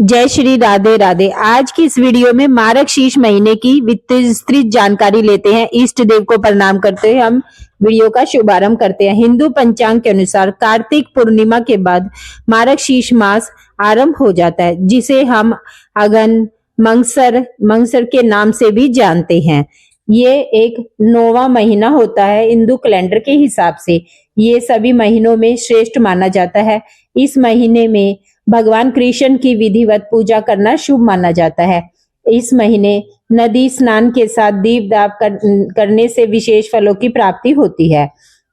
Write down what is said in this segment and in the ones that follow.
जय श्री राधे राधे। आज की इस वीडियो में मार्गशीर्ष महीने की विस्तृत जानकारी लेते हैं। इष्ट देव को प्रणाम करते हुए हम वीडियो का शुभारंभ करते हैं। हिंदू पंचांग के अनुसार कार्तिक पूर्णिमा के बाद मार्गशीर्ष मास आरंभ हो जाता है, जिसे हम अगन मंगसर के नाम से भी जानते हैं। ये एक 9वां महीना होता है हिंदू कैलेंडर के हिसाब से। ये सभी महीनों में श्रेष्ठ माना जाता है। इस महीने में भगवान कृष्ण की विधिवत पूजा करना शुभ माना जाता है। इस महीने नदी स्नान के साथ दीपदान करने से विशेष फलों की प्राप्ति होती है।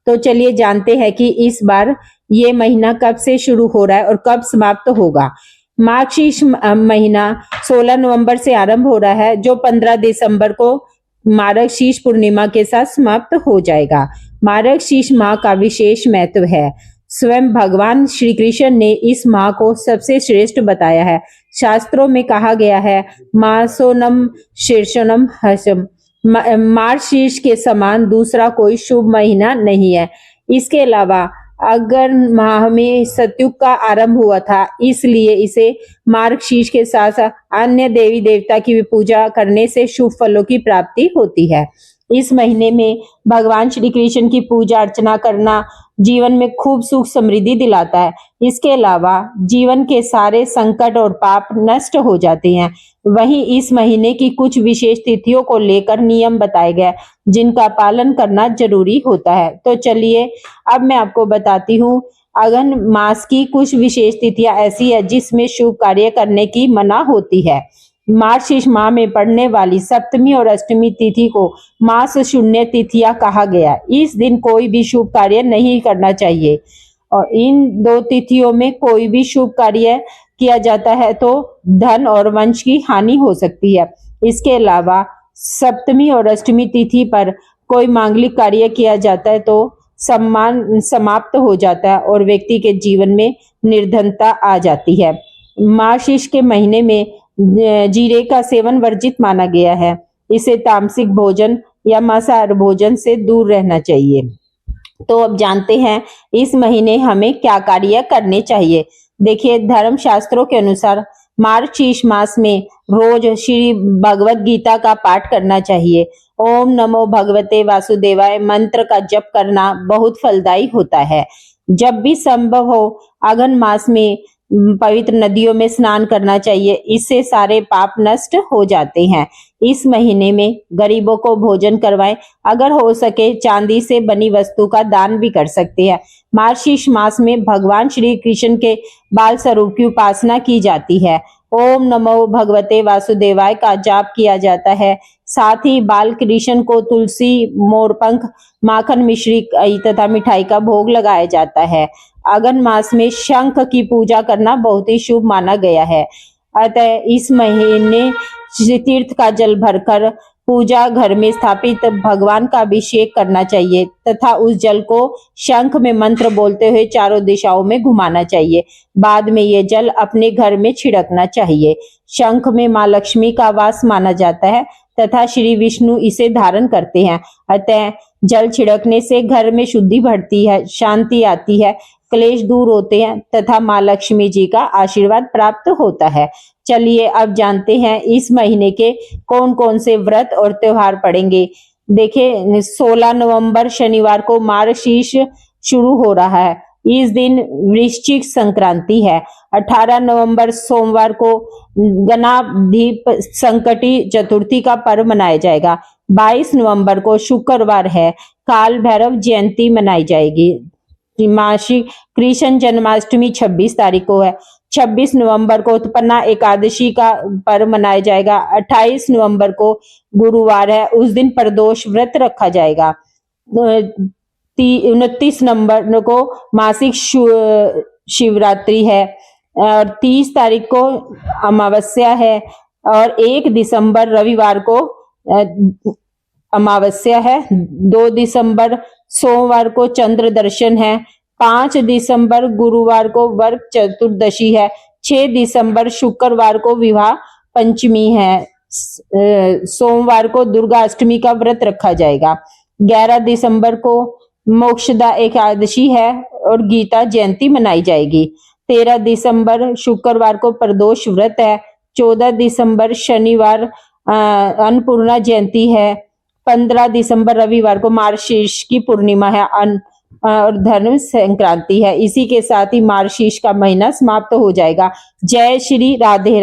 तो चलिए जानते हैं कि इस बार ये महीना कब से शुरू हो रहा है और कब समाप्त होगा। मार्गशीर्ष महीना 16 नवंबर से आरंभ हो रहा है, जो 15 दिसंबर को मार्गशीर्ष पूर्णिमा के साथ समाप्त हो जाएगा। मार्गशीर्ष माह का विशेष महत्व है। स्वयं भगवान श्री कृष्ण ने इस माह को सबसे श्रेष्ठ बताया है। शास्त्रों में कहा गया है, मासोनम शीर्षनम हर्षम, मार्गशीर्ष के समान दूसरा कोई शुभ महीना नहीं है। इसके अलावा अगर माह में सतयुग का आरंभ हुआ था, इसलिए इसे मार्गशीर्ष के साथ अन्य देवी देवता की पूजा करने से शुभ फलों की प्राप्ति होती है। इस महीने में भगवान श्री कृष्ण की पूजा अर्चना करना जीवन में खूब सुख समृद्धि दिलाता है। इसके अलावा जीवन के सारे संकट और पाप नष्ट हो जाते हैं। वहीं इस महीने की कुछ विशेष तिथियों को लेकर नियम बताए गए, जिनका पालन करना जरूरी होता है। तो चलिए अब मैं आपको बताती हूँ अगन मास की कुछ विशेष तिथियां ऐसी है जिसमें शुभ कार्य करने की मना होती है। मार्गशीर्ष माह में पड़ने वाली सप्तमी और अष्टमी तिथि को मास शून्य तिथियां कहा गया। इस दिन कोई भी शुभ कार्य नहीं करना चाहिए और इन दो तिथियों में कोई भी शुभ कार्य किया जाता है तो धन और वंश की हानि हो सकती है। इसके अलावा सप्तमी और अष्टमी तिथि पर कोई मांगलिक कार्य किया जाता है तो सम्मान समाप्त हो जाता है और व्यक्ति के जीवन में निर्धनता आ जाती है। मार्गशीर्ष के महीने में जीरे का सेवन वर्जित माना गया है। इसे तामसिक भोजन या मांसाहार भोजन से दूर रहना चाहिए। तो अब जानते हैं इस महीने हमें क्या कार्य करने चाहिए। देखिए, धर्म शास्त्रों के अनुसार मार्गशीर्ष मास में रोज श्री भगवत गीता का पाठ करना चाहिए। ओम नमो भगवते वासुदेवाय मंत्र का जप करना बहुत फलदायी होता है। जब भी संभव हो अगन मास में पवित्र नदियों में स्नान करना चाहिए। इससे सारे पाप नष्ट हो जाते हैं। इस महीने में गरीबों को भोजन करवाएं। अगर हो सके चांदी से बनी वस्तु का दान भी कर सकते हैं। मार्गशीर्ष मास में भगवान श्री कृष्ण के बाल स्वरूप की उपासना की जाती है। ओम नमो भगवते वासुदेवाय का जाप किया जाता है। साथ ही बाल कृष्ण को तुलसी, मोरपंख, माखन, मिश्री तथा मिठाई का भोग लगाया जाता है। अगन मास में शंख की पूजा करना बहुत ही शुभ माना गया है। अतः इस महीने तीर्थ का जल भरकर पूजा घर में स्थापित भगवान का अभिषेक करना चाहिए तथा उस जल को शंख में मंत्र बोलते हुए चारों दिशाओं में घुमाना चाहिए। बाद में ये जल अपने घर में छिड़कना चाहिए। शंख में मां लक्ष्मी का वास माना जाता है तथा श्री विष्णु इसे धारण करते हैं। अतः जल छिड़कने से घर में शुद्धि बढ़ती है, शांति आती है, क्लेश दूर होते हैं तथा मां लक्ष्मी जी का आशीर्वाद प्राप्त होता है। चलिए अब जानते हैं इस महीने के कौन कौन से व्रत और त्योहार पड़ेंगे। देखिए, 16 नवंबर शनिवार को मार्गशीर्ष शुरू हो रहा है। इस दिन वृश्चिक संक्रांति है। 18 नवंबर सोमवार को गणाधिप संकटी चतुर्थी का पर्व मनाया जाएगा। 22 नवंबर को शुक्रवार है, काल भैरव जयंती मनाई जाएगी। मासिक कृष्ण जन्माष्टमी 26 तारीख को है। 26 नवंबर को उत्पन्ना एकादशी का पर्व मनाया जाएगा। 28 नवंबर को गुरुवार है, उस दिन प्रदोष व्रत रखा जाएगा। 29 नवंबर को मासिक शिवरात्रि है और 30 तारीख को अमावस्या है और 1 दिसंबर रविवार को अमावस्या है। 2 दिसंबर सोमवार को चंद्र दर्शन है। 5 दिसंबर गुरुवार को वर्क चतुर्दशी है। 6 दिसंबर शुक्रवार को विवाह पंचमी है। सोमवार को दुर्गा अष्टमी का व्रत रखा जाएगा। 11 दिसंबर को मोक्षदा एकादशी है और गीता जयंती मनाई जाएगी। 13 दिसंबर शुक्रवार को प्रदोष व्रत है। 14 दिसंबर शनिवार अन्नपूर्णा जयंती है। 15 दिसंबर रविवार को मार्गशीर्ष की पूर्णिमा है और धर्म संक्रांति है। इसी के साथ ही मार्गशीर्ष का महीना समाप्त हो जाएगा। जय श्री राधे राधे।